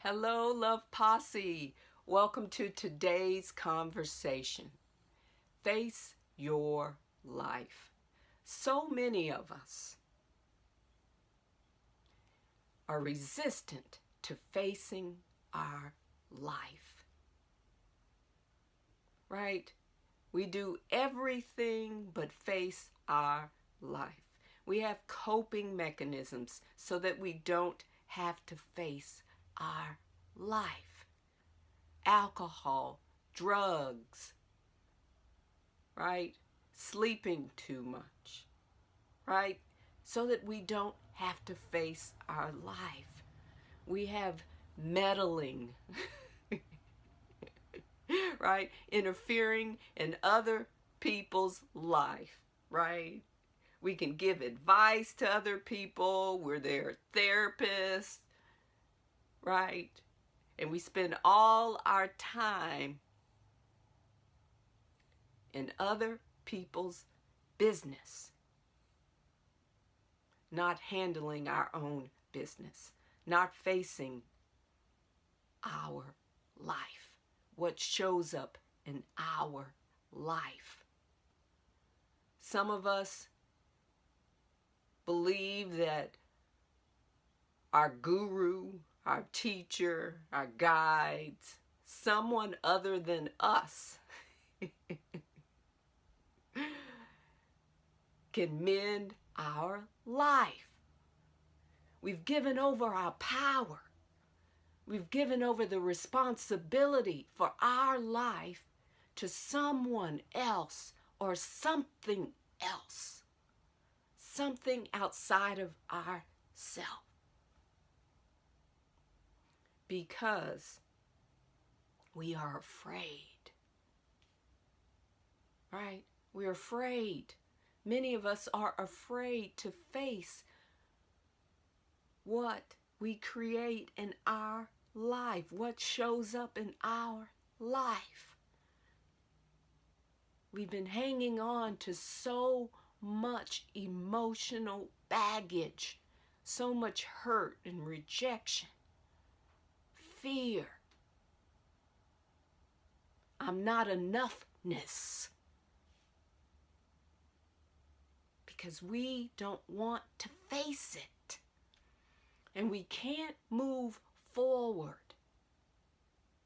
Hello, Love Posse. Welcome to today's conversation. Face your life. So many of us are resistant to facing our life. Right? We do everything but face our life. We have coping mechanisms so that we don't have to face our life. Alcohol, drugs, right? Sleeping too much, right? So that we don't have to face our life. We have meddling, right? Interfering in other people's life, right? We can give advice to other people. We're their therapists, right? And we spend all our time in other people's business, not handling our own business, not facing our life, what shows up in our life. Some of us believe that our guru, our teacher, our guides, someone other than us can mend our life. We've given over our power. We've given over the responsibility for our life to someone else or something else, something outside of ourselves. Because we are afraid, right? We're afraid. Many of us are afraid to face what we create in our life, what shows up in our life. We've been hanging on to so much emotional baggage, so much hurt and rejection, fear. I'm not enoughness. Because we don't want to face it. And we can't move forward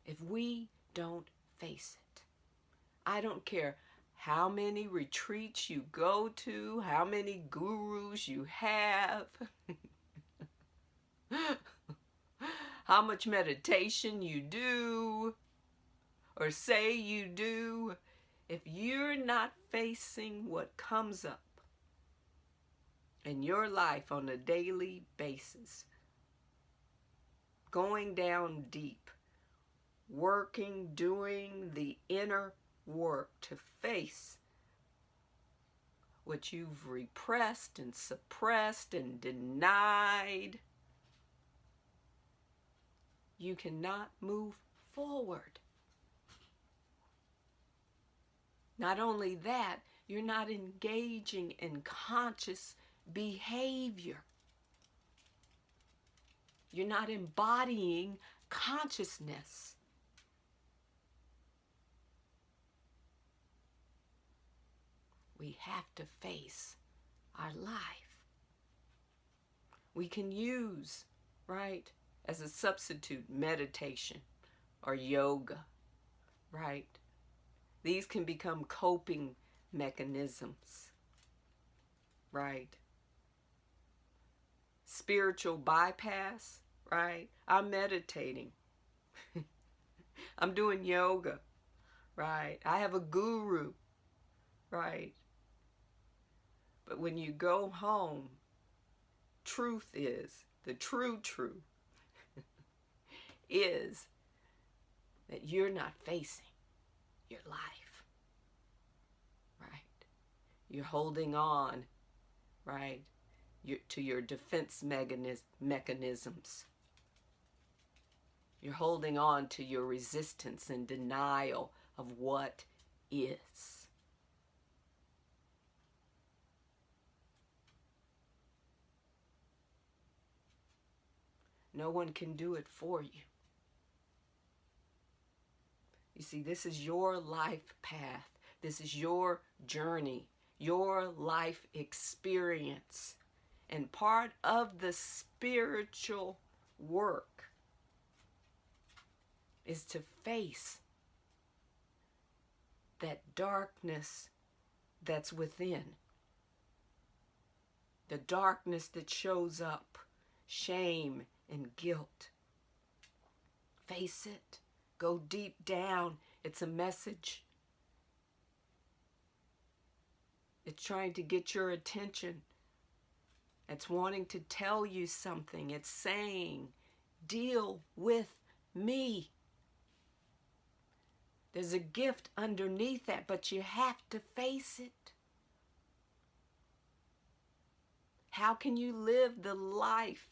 if we don't face it. I don't care how many retreats you go to, how many gurus you have, how much meditation you do or say you do. If you're not facing what comes up in your life on a daily basis, going down deep, working, doing the inner work to face what you've repressed and suppressed and denied, you cannot move forward. Not only that, you're not engaging in conscious behavior. You're not embodying consciousness. We have to face our life. We can use, right, as a substitute, meditation or yoga, right? These can become coping mechanisms, right? Spiritual bypass, right? I'm meditating. I'm doing yoga, right? I have a guru, right? But when you go home, truth is, the true truth is that you're not facing your life, right? You're holding on, right, to your defense mechanisms. You're holding on to your resistance and denial of what is. No one can do it for you. You see, this is your life path. This is your journey, your life experience. And part of the spiritual work is to face that darkness that's within. The darkness that shows up, shame and guilt. Face it. Go deep down. It's a message. It's trying to get your attention. It's wanting to tell you something. It's saying, deal with me. There's a gift underneath that, but you have to face it. How can you live the life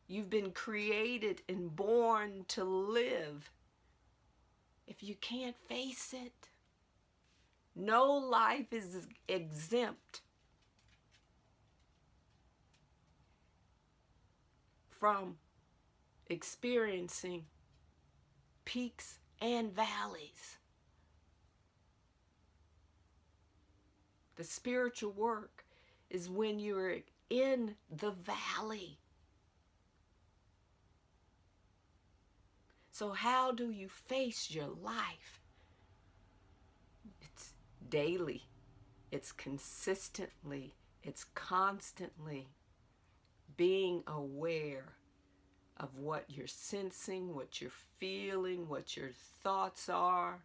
you've been created and born to live if you can't face it? No life is exempt from experiencing peaks and valleys. The spiritual work is when you're in the valley. So how do you face your life? It's daily. It's consistently. It's constantly being aware of what you're sensing, what you're feeling, what your thoughts are.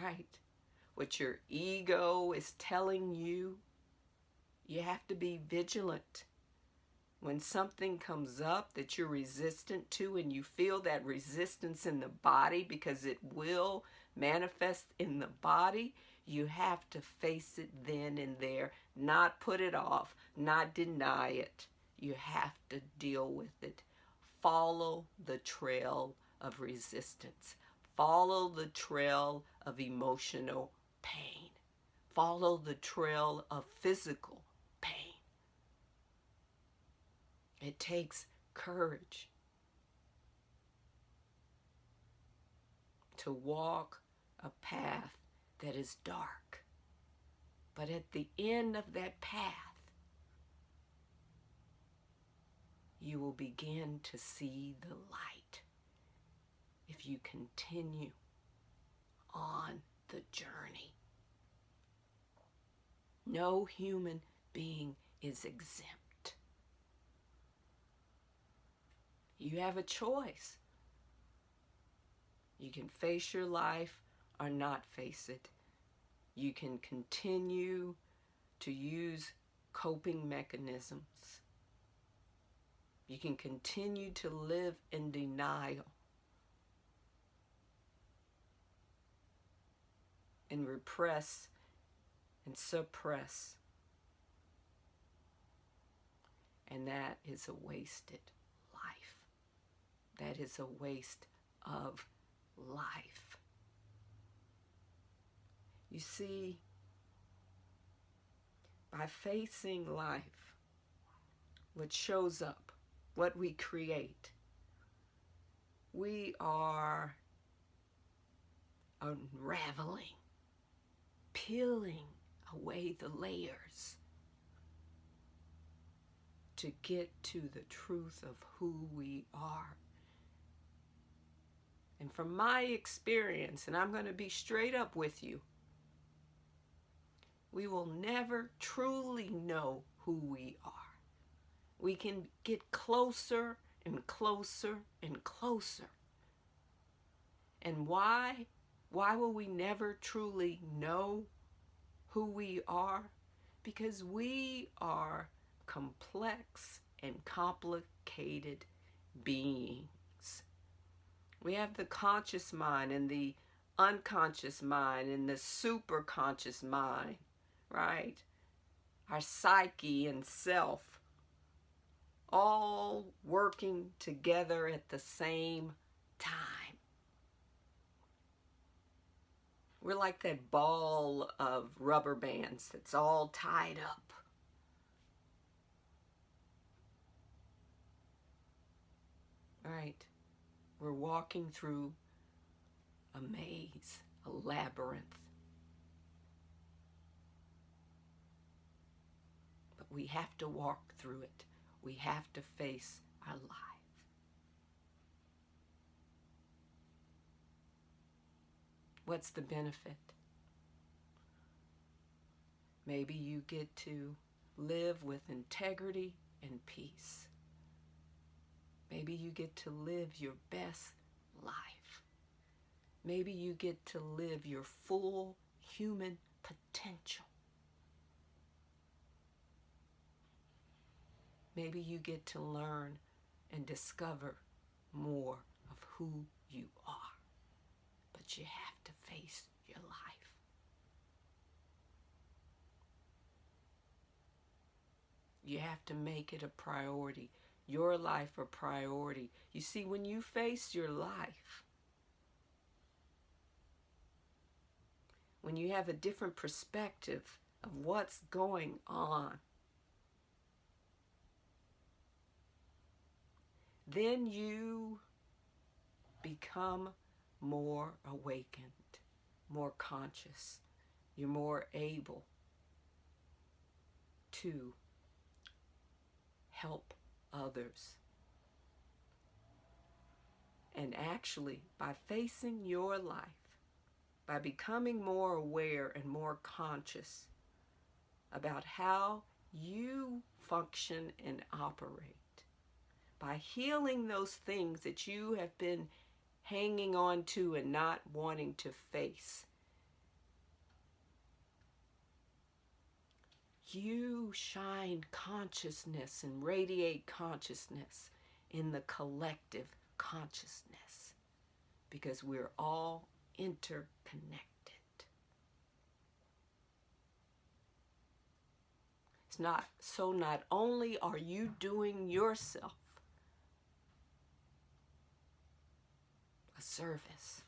Right? What your ego is telling you. You have to be vigilant. When something comes up that you're resistant to and you feel that resistance in the body, because it will manifest in the body, you have to face it then and there, not put it off, not deny it. You have to deal with it. Follow the trail of resistance. Follow the trail of emotional pain. Follow the trail of physical pain. It takes courage to walk a path that is dark. But at the end of that path, you will begin to see the light if you continue on the journey. No human being is exempt. You have a choice. You can face your life or not face it. You can continue to use coping mechanisms. You can continue to live in denial and repress and suppress. And that is a wasted life. That is a waste of life. You see, by facing life, what shows up, what we create, we are unraveling, peeling away the layers to get to the truth of who we are. And from my experience, and I'm going to be straight up with you, we will never truly know who we are. We can get closer and closer and closer. And why? Why will we never truly know who we are? Because we are complex and complicated beings. We have the conscious mind and the unconscious mind and the superconscious mind, right? Our psyche and self all working together at the same time. We're like that ball of rubber bands that's all tied up. Right? We're walking through a maze, a labyrinth. But we have to walk through it. We have to face our life. What's the benefit? Maybe you get to live with integrity and peace. Maybe you get to live your best life. Maybe you get to live your full human potential. Maybe you get to learn and discover more of who you are. But you have to face your life. You have to make it a priority. Your life a priority. You see, when you face your life, when you have a different perspective of what's going on, then you become more awakened, more conscious. You're more able to help others. And actually, by facing your life, by becoming more aware and more conscious about how you function and operate, by healing those things that you have been hanging on to and not wanting to face, you shine consciousness and radiate consciousness in the collective consciousness, because we're all interconnected. Not only are you doing yourself a service,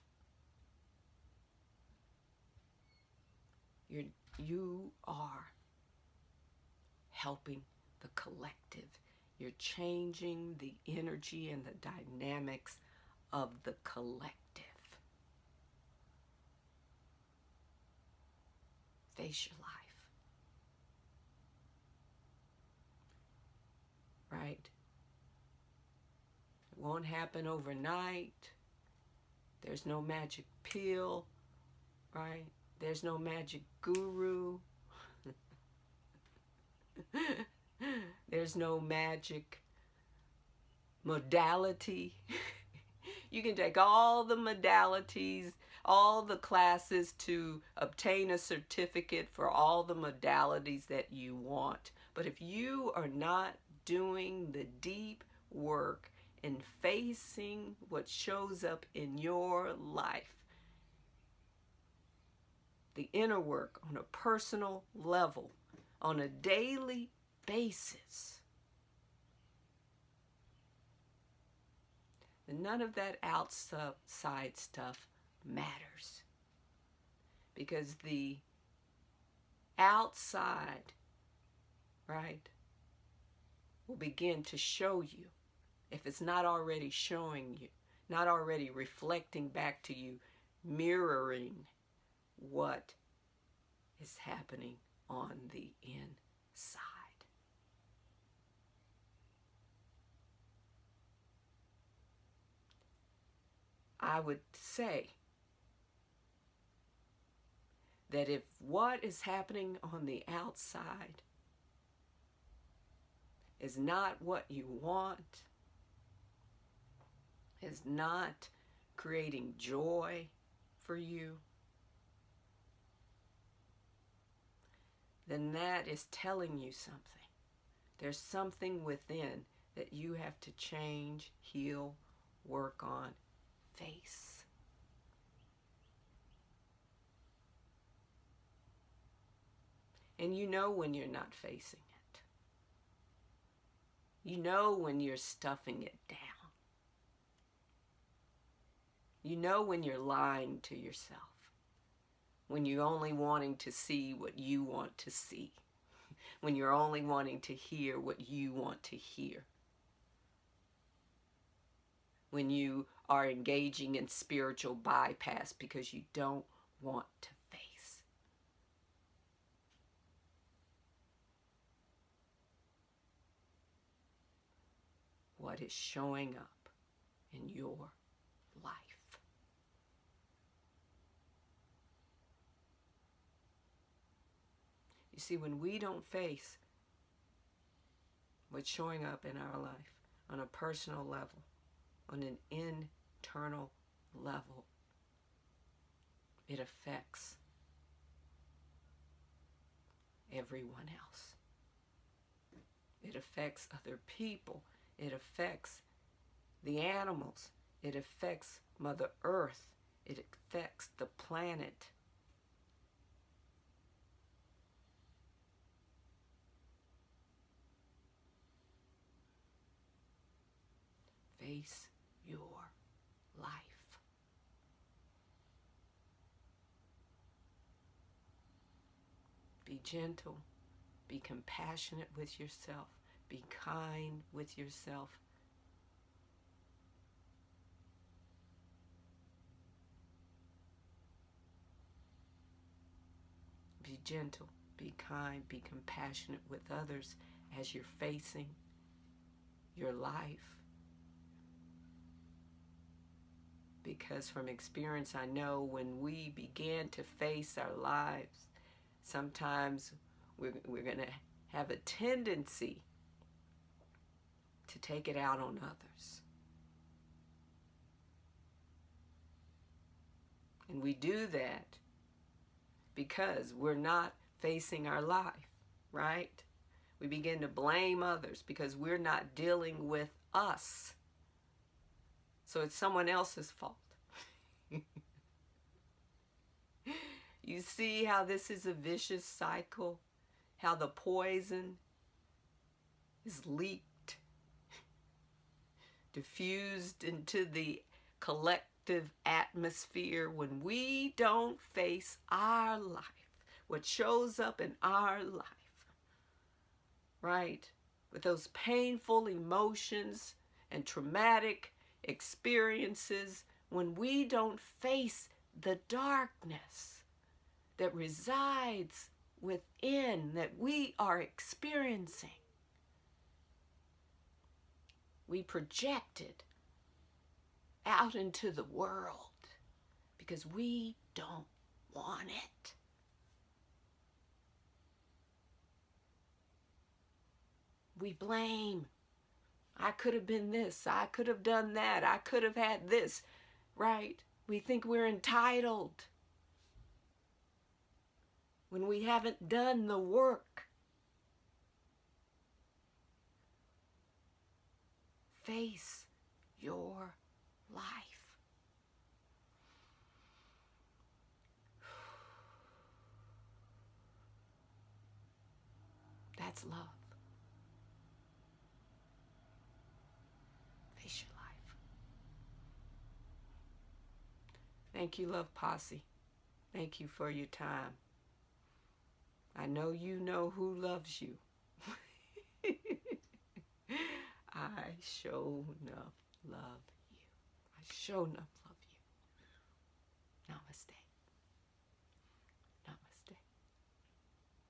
you are helping the collective. You're changing the energy and the dynamics of the collective. Face your life. Right? It won't happen overnight. There's no magic pill, right? There's no magic guru. There's no magic modality. You can take all the modalities, all the classes to obtain a certificate for all the modalities that you want. But if you are not doing the deep work and facing what shows up in your life, the inner work on a personal level, on a daily basis, then none of that outside stuff matters. Because the outside, right, will begin to show you, if it's not already showing you, not already reflecting back to you, mirroring what is happening on the inside. I would say that if what is happening on the outside is not what you want, is not creating joy for you, then that is telling you something. There's something within that you have to change, heal, work on, face. And you know when you're not facing it. You know when you're stuffing it down. You know when you're lying to yourself. When you're only wanting to see what you want to see. When you're only wanting to hear what you want to hear. when you are engaging in spiritual bypass because you don't want to face what is showing up in your life. You see, when we don't face what's showing up in our life on a personal level, on an internal level, it affects everyone else. It affects other people. It affects the animals. It affects Mother Earth. It affects the planet. Face your life. Be gentle. Be compassionate with yourself. Be kind with yourself. Be gentle. Be kind. Be compassionate with others as you're facing your life. Because from experience, I know when we begin to face our lives, sometimes we're going to have a tendency to take it out on others. And we do that because we're not facing our life, right? We begin to blame others because we're not dealing with us. So it's someone else's fault. You see how this is a vicious cycle? How the poison is leaked, diffused into the collective atmosphere when we don't face our life, what shows up in our life, right? With those painful emotions and traumatic experiences, when we don't face the darkness that resides within, that we are experiencing, we project it out into the world because we don't want it. We blame. I could have been this. I could have done that. I could have had this, right? We think we're entitled when we haven't done the work. Face your life. That's love. Face your life. Thank you, Love Posse. Thank you for your time. I know you know who loves you. I sure enough love you. I sure enough love you. Namaste.